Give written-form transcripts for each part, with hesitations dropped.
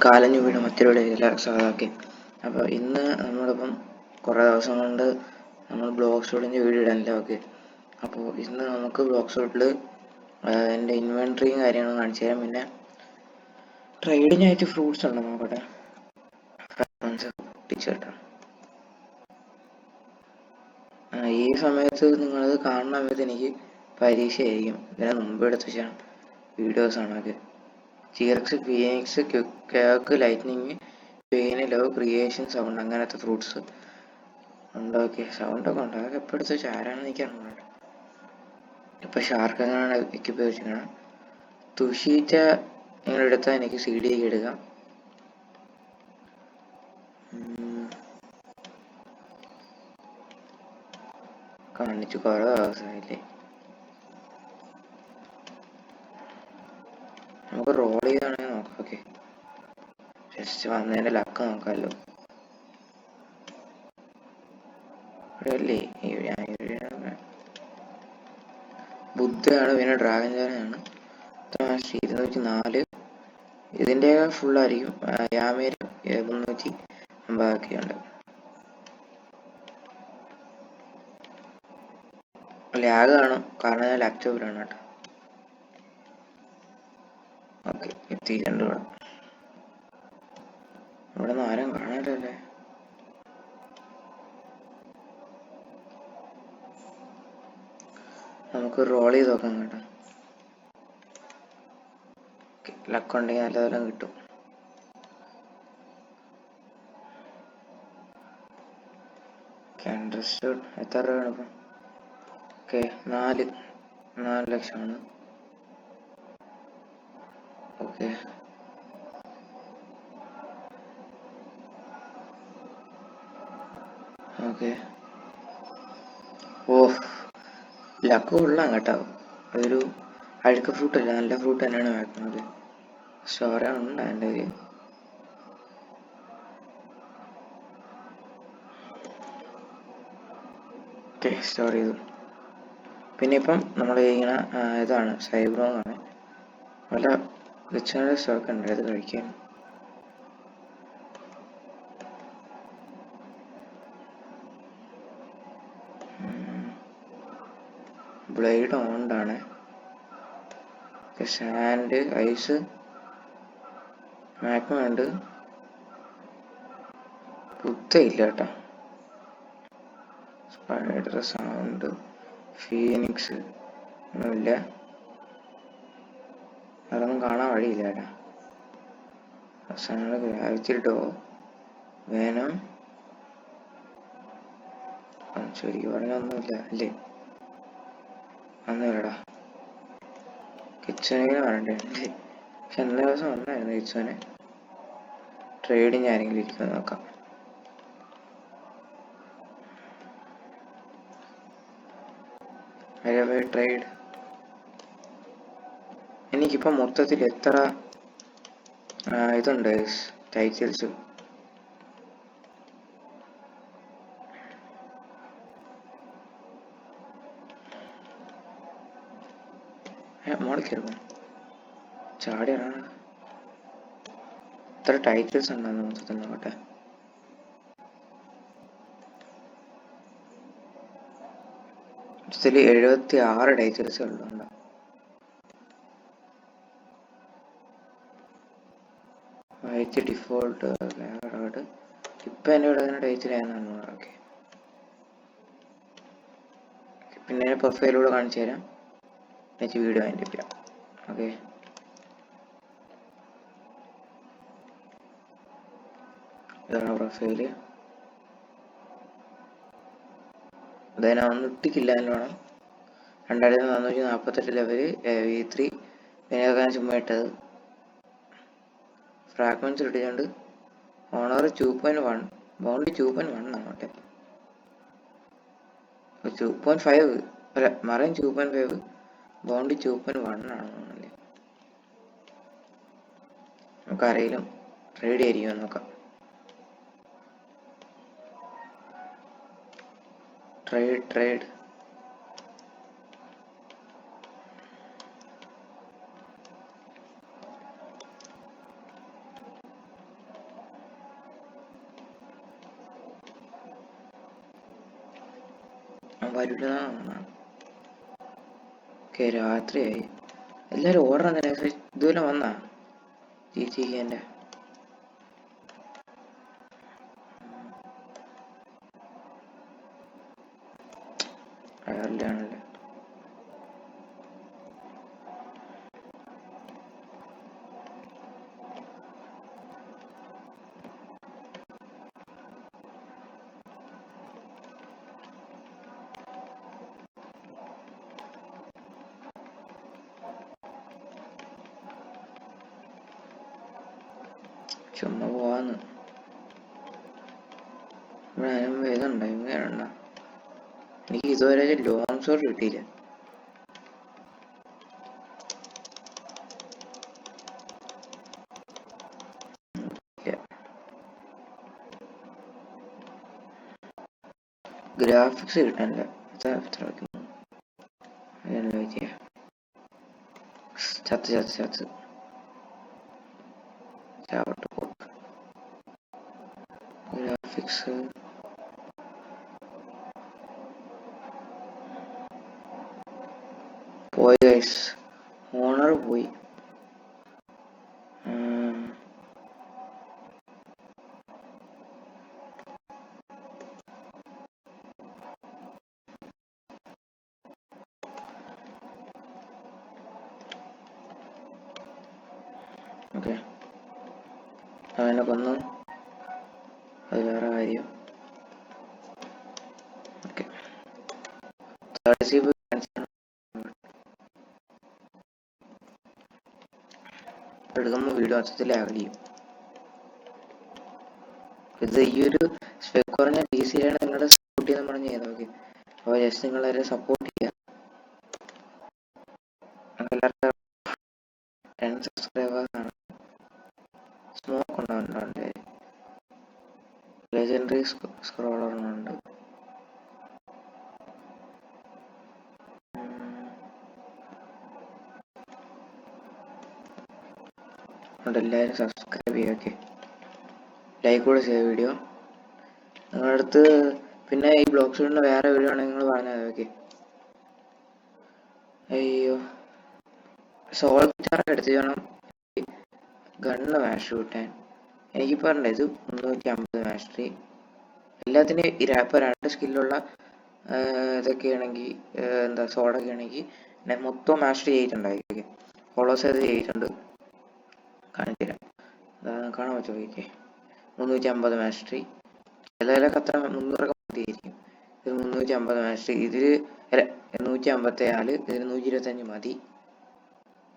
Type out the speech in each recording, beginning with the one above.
കാലഞ്ഞു വീട് മറ്റൊരു ഇല സാധാക്കി. അപ്പോൾ ഇന്ന് നമ്മളിപ്പം കുറേ ദിവസം കൊണ്ട് നമ്മൾ ബ്ലോഗ് ഷോട്ടിൻ്റെ വീഡിയോ ഇടാനല്ലോ. ഓക്കെ, അപ്പോൾ ഇന്ന് നമുക്ക് ബ്ലോഗ് ഷോട്ടിൽ എൻ്റെ ഇൻവെൻട്രിയും കാര്യങ്ങളും കാണിച്ചു തരാം. പിന്നെ ട്രേഡിനായിട്ട് ഫ്രൂട്ട്സ് ഉണ്ടോ നോക്കട്ടെ. ടീച്ചർട്ടാ ഈ സമയത്ത് നിങ്ങളത് കാണുന്ന സമയത്ത് എനിക്ക് പരീക്ഷയായിരിക്കും. ഇതിനെ മുമ്പ് എടുത്ത് വെച്ചാൽ വീഡിയോസാണ്. അത് ടിയറക്സ്, phoenix, quick, lightning, pain, love, creation, sound, അങ്ങനത്തെ ഫ്രൂട്ട്സ് ഉണ്ട്. ഓക്കെ, സൗണ്ടൊക്കെ ഉണ്ട്. അതൊക്കെ എപ്പോൾ എടുത്ത് വെച്ചാൽ ആരാണെന്ന് എനിക്കറിയില്ല. ഇപ്പം ഷാർക്ക് എങ്ങനെയാണ് എക്യുപ്പ് വെച്ചിരിക്കണം. തുഷീറ്റ നിങ്ങളെടുത്താൽ എനിക്ക് സി ഡി ഒക്കെ എടുക്കാം. കാണിച്ചു കുറേ ദിവസമായില്ലേ. നമുക്ക് റോൾ ചെയ്താണെങ്കിൽ നോക്കാം. ഓക്കെ, ജസ്റ്റ് വന്നതിൻ്റെ ലക്ക് നോക്കാമല്ലോ. ഇവിടെ അല്ലേ ബുദ്ധയാണ്, പിന്നെ ഡ്രാഗൺ ജാനാണ്. 204. ഇതിൻ്റെ ഫുള്ളായിരിക്കും. യാമേര് 350 ഉണ്ട്. ലാഗ് കാണും, കാരണം ഞാൻ ലാപ്ടോപ്പിലാണ് കേട്ടോ. ഓക്കെ, എത്തിയിട്ടുണ്ട്. ഇവിടെ നിന്ന് ആരും കാണാനല്ലേ. നമുക്ക് റോൾ ചെയ്ത് നോക്കാം കേട്ടോ. ലക്ക് ഉണ്ടെങ്കിൽ നല്ലതെല്ലാം കിട്ടും. അണ്ടർസ്റ്റുഡ്. എത്ര രൂപയാണ് ഇപ്പം? ഓക്കെ, 4 ലക്ഷമാണ്. Okay, okay. ഓ, ലക്ക് കൊള്ളാം കേട്ടോ. അതൊരു അഴുക്ക് ഫ്രൂട്ട് അല്ല, നല്ല ഫ്രൂട്ട് തന്നെയാണ് വെക്കുന്നത്. സ്റ്റോറ ഉണ്ട് എൻ്റെ കയ്യിൽ. ഓക്കെ, സ്റ്റോർ ചെയ്തു. പിന്നെ ഇപ്പം നമ്മൾ ഇങ്ങനെ ഇതാണ് സൈബ്രോന്നാണ്. വല്ല റിച്ചാർഡ് സ്റ്റോക്ക് ഉണ്ട് അത് കഴിക്കാൻ. ബ്ലേഡ് ഓണ്ടാണ്. സാൻഡ്, ഐസ്, മാഗ്മ ഉണ്ട്. ബുദ്ധയില്ല കേട്ടോ. സ്പൈഡർ, സൗണ്ട്, ഫീനിക്സ് ഒന്നുമില്ല. അതൊന്നും കാണാൻ വഴിയില്ല കേട്ടോ. അവസാനം ഗ്രാവിറ്റി ഡോ, വേനം. ശരിക്കും പറഞ്ഞൊന്നുമില്ല അല്ലേ? ഒന്നുമില്ലടാ. കിച്ചണിന് വരണ്ടേ? പക്ഷെ എന്ന ദിവസം വന്നായിരുന്നു കിച്ചന്. ട്രേഡിങ് ആരെങ്കിലും ഇരിക്കുമെന്ന് നോക്കാം. ട്രേഡ്. എനിക്കിപ്പോൾ മൊത്തത്തിൽ എത്ര ഇതുണ്ട് ടൈറ്റിൽസ്? മോളിൽ കയറുമോ? ചാടിയാണ്. എത്ര ടൈറ്റിൽസ് ഉണ്ടെന്ന് മൊത്തത്തിൽ നോക്കട്ടെ. മൊത്തത്തിൽ 76 ടൈറ്റിൽസ് ഉള്ളുണ്ട്. വൈറ്റ് ഡിഫോൾട്ട് ലാഗാർഡ്. ഇപ്പം എൻ്റെ ഇവിടെ തന്നെ ടൈറ്റിലായെന്നാണ്. ഓക്കെ, പിന്നെ പ്രൊഫൈലൂടെ കാണിച്ചു തരാം. എനിക്ക് വീഡിയോ അതിൻ്റെ ഇല്ല. ഓക്കെ, ഇതാണ് പ്രൊഫൈല്. അതിനെ ഒന്നും ഇട്ടിക്കില്ല എന്ന് വേണം. 2448 ലെവല്, V3. ഇതിനൊക്കെ ചുമ്മാ ഇട്ടത്. ഫ്രാഗ്മെന്റ്സ് ഇട്ടിട്ടുണ്ട്. ഓണർ 2.1, ബൗണ്ട് 2.1 ആണ് കേട്ടെ. 2.5 അല്ല, മറൈൻ 2.5, ബൗണ്ട് 2.1 ആണെന്നല്ലേ. നമുക്ക് ആരെങ്കിലും ട്രേഡ് ആയിരിക്കും നോക്കാം. ട്രേഡ് വരില്ലെന്നാണ്. ഓക്കെ, രാത്രിയായി. എല്ലാരും ഓർഡർ തന്നെ ഇതുപോലെ വന്നാ GTA അയാളുടെയാണല്ലേ. ചുമ്മാ പോവാന്ന്. ഇവിടെ അതിനും വേദമുണ്ടോ? ഇങ്ങനെയുണ്ടോ? എനിക്ക് ഇതുവരെ ലോങ് ഷോട്ട് കിട്ടിയില്ല. ഗ്രാഫിക്സ് കിട്ടാനില്ല. ചത്ത് ചാവട്ട് പോക്ക്. ഗ്രാഫിക്സ് പോയി ഗൈസ്, ഓണർ പോയി. ഓക്കെ, അവനെ കൊന്നു. അത് വേറെ കാര്യം. ഓക്കെ, എടുക്കുമ്പോൾ വീഡിയോ മൊത്തത്തിൽ ആകലിയും. ഇത് ഈ ഒരു സ്പെക് കുറഞ്ഞ PC യിലാണ് നിങ്ങളുടെ സപ്പോർട്ട് ചെയ്യുന്ന പറഞ്ഞ് ചെയ്ത് നോക്കി. അപ്പോൾ ജസ്റ്റ് നിങ്ങളവരെ സപ്പോർട്ട് ചെയ്യുക. എല്ലാവർക്കും 10 സബ്സ്ക്രൈബേഴ്സ് ആണ്. സ്മോക്ക് ഉണ്ടാവുന്നുണ്ട്, ലെജൻഡറി സ്ക്രോളറുണ്ട്. എല്ലാവരും സബ്സ്ക്രൈബ് ചെയ്യുക. ഓക്കെ, ലൈക്ക് കൂടെ ചെയ്ത വീഡിയോ നിങ്ങളുടെ അടുത്ത്. പിന്നെ ഈ ബ്ലോഗ് ഷൂട്ടിൻ്റെ വേറെ വീഡിയോ ആണെങ്കിൽ നിങ്ങൾ പറഞ്ഞത്. ഓക്കെ, അയ്യോ, സോൾജറൊക്കെ എടുത്ത് വേണം ഗണ്ണ് മാഷ് കിട്ടാൻ. എനിക്ക് പറഞ്ഞത് ഇത് 350 മാസ്റ്ററി. എല്ലാത്തിനും ഇപ്പോൾ 2 സ്കില്ലുള്ള ഇതൊക്കെയാണെങ്കിൽ എന്താ സോഡൊക്കെ ആണെങ്കിൽ മൊത്തം മാസ്റ്ററി ചെയ്തിട്ടുണ്ടായിരിക്കും. ഫോളോസ് ചെയ്ത് ചെയ്തിട്ടുണ്ട്, കാണിച്ചു തരാം. കാണാൻ പറ്റുമോ? Okay, 350 mastery. ചിലതിലൊക്കെ അത്ര 300 മതിയായിരിക്കും. ഇത് 350 മാസ്റ്ററി. ഇതിൽ 154, ഇതിന് 125 മതി.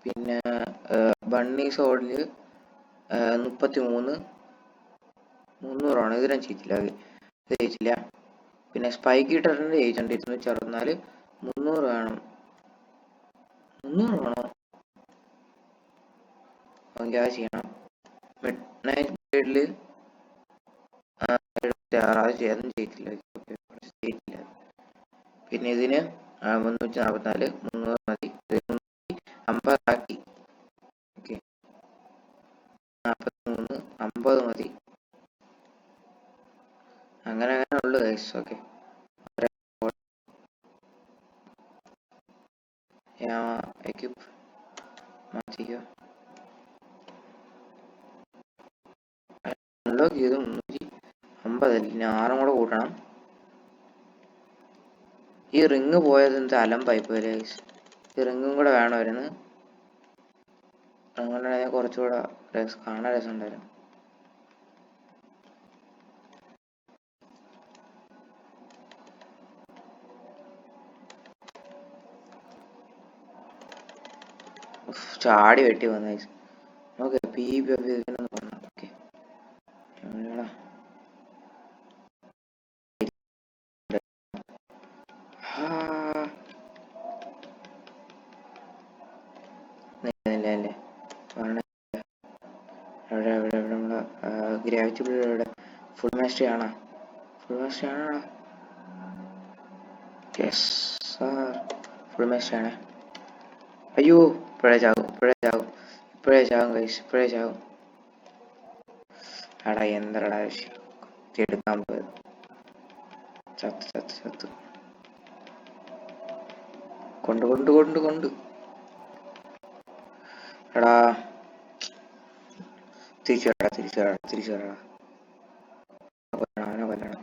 പിന്നെ ബണ്ണി സോഡിൽ 33, 300 ഇതിനും ചെയ്തില്ല, ഇത് ചെയ്തില്ല. പിന്നെ സ്പൈക്ക് ഇട്ടിട്ടുണ്ട്, ചെയ്തിട്ടുണ്ട് 264. 300 വേണം. 300 വേണോ? ഗ്യാസ് ചെയ്യണം. മിഡ് നൈറ്റ് ഗ്രേഡിൽ 76 അതും ചെയ്തില്ല. പിന്നെ ഇതിന് 344, 300 മതി. 50 ആക്കി. ഓക്കെ, 43, 50 മതി. അങ്ങനെ ഉള്ളു ഗൈസ്. ഓക്കെ, എക്യുപ്പ് മാറ്റിക്കോ. അൺലോക്ക് ചെയ്ത് 350. ഇനി 6 കൂടെ കൂട്ടണം. ഈ റിങ് പോയത് എന്ത് അലമ്പായിപ്പോ ഗൈസ്. ഈ റിങ്ങും കൂടെ വേണമായിരുന്നു. അങ്ങനെ കുറച്ചുകൂടെ കാണാൻ രസമുണ്ടായിരുന്നു. ചാടി വെട്ടി വന്ന ഗൈസ്. ഓക്കെ, പറഞ്ഞു. ഓക്കെ, അല്ലേ എവിടെ നമ്മളെ ഗ്രാവിറ്റി ഇവിടെ ഫുൾ മാസ്റ്ററി ആണോ? ഫുൾ മാസ്റ്ററി ആണോ? യെസ് സാർ, ഫുൾ മാസ്റ്ററി ആണ്. അയ്യോ, ഇപ്പോഴേ ചാകും ഗൈസ്, ഇപ്പോഴേ ചാകും. എടാ എന്തരടാ എടുക്കാൻ പോയത്. ചത്ത് കൊണ്ട് കൊണ്ട് കൊണ്ട് കൊണ്ട് എടാ തിരിച്ചു വരാടാ തിരിച്ചു വരാടാ തിരിച്ചു വരാടാ. അവനെ കൊല്ലണം.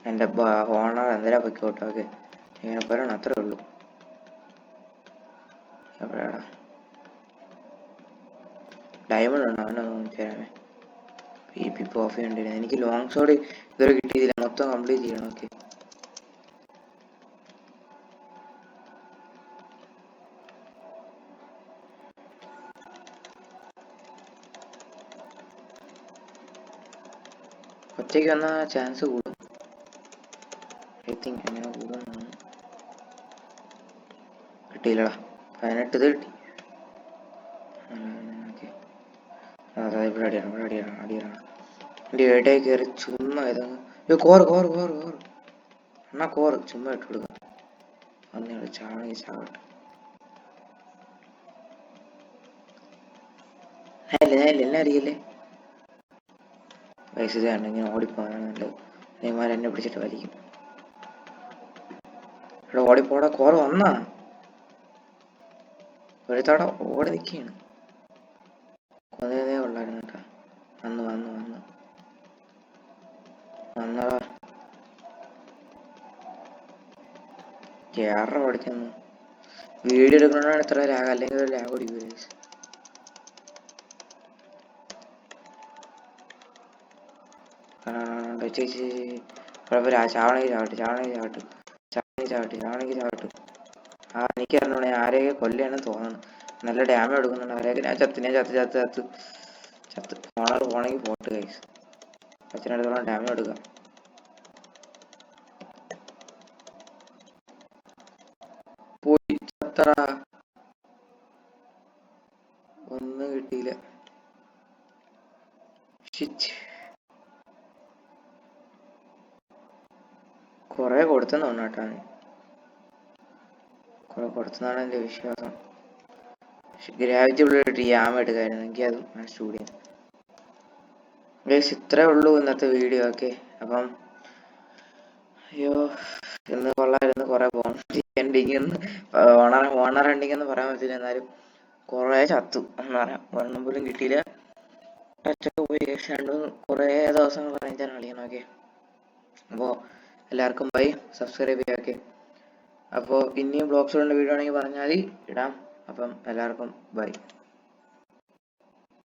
എൻ്റെ ഓണർ എന്തിനാ പൊയ്ക്കോട്ടെ. ഓക്കെ ഇങ്ങനെ പറയണം, അത്രേ ഉള്ളൂ. എവിടെയാടാ ഡയമണ്ട് ഉണ്ടോ അവനൊന്നും ചേരാമേ. പി കോഫി ഉണ്ട്. എനിക്ക് ലോങ് ഷോട്ട് ഇതുവരെ കിട്ടിയില്ല, മൊത്തം കംപ്ലീറ്റ് ചെയ്യണം. ഓക്കെ ഒറ്റയ്ക്ക് വന്ന ചാൻസ് കൂടും. ഐ തിങ്ക് എങ്ങനെ കൂടും. കിട്ടിയില്ലടാ. 18 ഇത് കിട്ടി. ഓക്കെ അതായത് ഇവിടെ അടിയാണ്, ഇവിടെ അടിയാണ്, അടിയാണ്. എൻ്റെ ഇടയിൽ കയറി ചുമ്മാ ഇതങ്ങ് കോറ് കോറ് കോറ് കോറ് എന്നാ കോറ് ചുമ്മാ ഇട്ട് കൊടുക്കാം. അന്ന് ചാണകി ചാവട്ടെ. എല്ലാം അറിയില്ലേ വയസ്സ് വേണ്ട. ഇങ്ങനെ ഓടിപ്പോകാനാണ് നല്ലത്. നെയ്മാർ എന്നെ പിടിച്ചിട്ട് വലിക്കും. ഇവിടെ ഓടിപ്പോടാ. കോറ് വന്നാ ഒരു തട ഓടി നിൽക്കുകയാണ്. കൊതേ ഉള്ളായിരുന്നു കേട്ടാ. വന്ന് വന്ന് വന്ന് വന്നടാ. കേറ ഓടിക്കുന്നു. വീഡിയോ എടുക്കണോണ്ടാണ് ഇത്ര ലാഗ്, അല്ലെങ്കിൽ ഒരു ലാഗ് ഓടിക്കും. കുഴപ്പമില്ല. ചാവണമെങ്കിൽ ചാവട്ടെ, ചാവണമെങ്കിൽ ചാവട്ടെ, ചാവണമെങ്കിൽ ചാവട്ടെ, ചാവണമെങ്കിൽ ചാവട്ടെ. ആ എനിക്ക് അറിഞ്ഞോളെ ആരെയൊക്കെ കൊല്ലുകയാണെന്ന് തോന്നുന്നു. നല്ല ഡാമേജ് എടുക്കുന്നുണ്ട്. അവരെയൊക്കെ ഞാൻ ചത്ത് ഓണർ പോണെങ്കിൽ പോട്ട് കൈസ്. അച്ഛനടുത്തോളം ഡാമേജ് എടുക്കാം. പോയി ചത്തറ. ഒന്നും കിട്ടിയില്ല. കൊറേ കൊടുത്തെന്ന് തോന്നുന്നു കേട്ടാ. കുറെ കൊടുത്തെന്നാണ് എൻ്റെ വിശ്വാസം. ഗ്രാവിറ്റി ഉള്ളിട്ട് യാമ എടുക്കായിരുന്നു. എനിക്ക് അത് മനസ്സിലൂടെ. ഗൈസ് ഇത്രേ ഉള്ളൂ ഇന്നത്തെ വീഡിയോ. ഓക്കെ അപ്പം അയ്യോ ഇന്ന് കൊള്ളായിരുന്നു. കുറെ എൻഡിങ് ഓണർ എൻഡിങ് എന്ന് പറയാൻ പറ്റില്ല, എന്നാലും കുറെ ചത്തു എന്ന് പറയാം. ഒരെണ്ണം പോലും കിട്ടിയില്ല. ടച്ചൊക്കെ പോയി. കുറേ ദിവസങ്ങൾ പറഞ്ഞാൽ കളിക്കണം. ഓക്കെ അപ്പോൾ എല്ലാവർക്കും ബൈ. സബ്സ്ക്രൈബ് ചെയ്യാം. ഓക്കെ അപ്പോൾ ഇനിയും ബ്ലോഗ്സ് ഉള്ള വീഡിയോ ആണെങ്കിൽ പറഞ്ഞാൽ ഇടാം. അപ്പം എല്ലാവർക്കും ബൈ.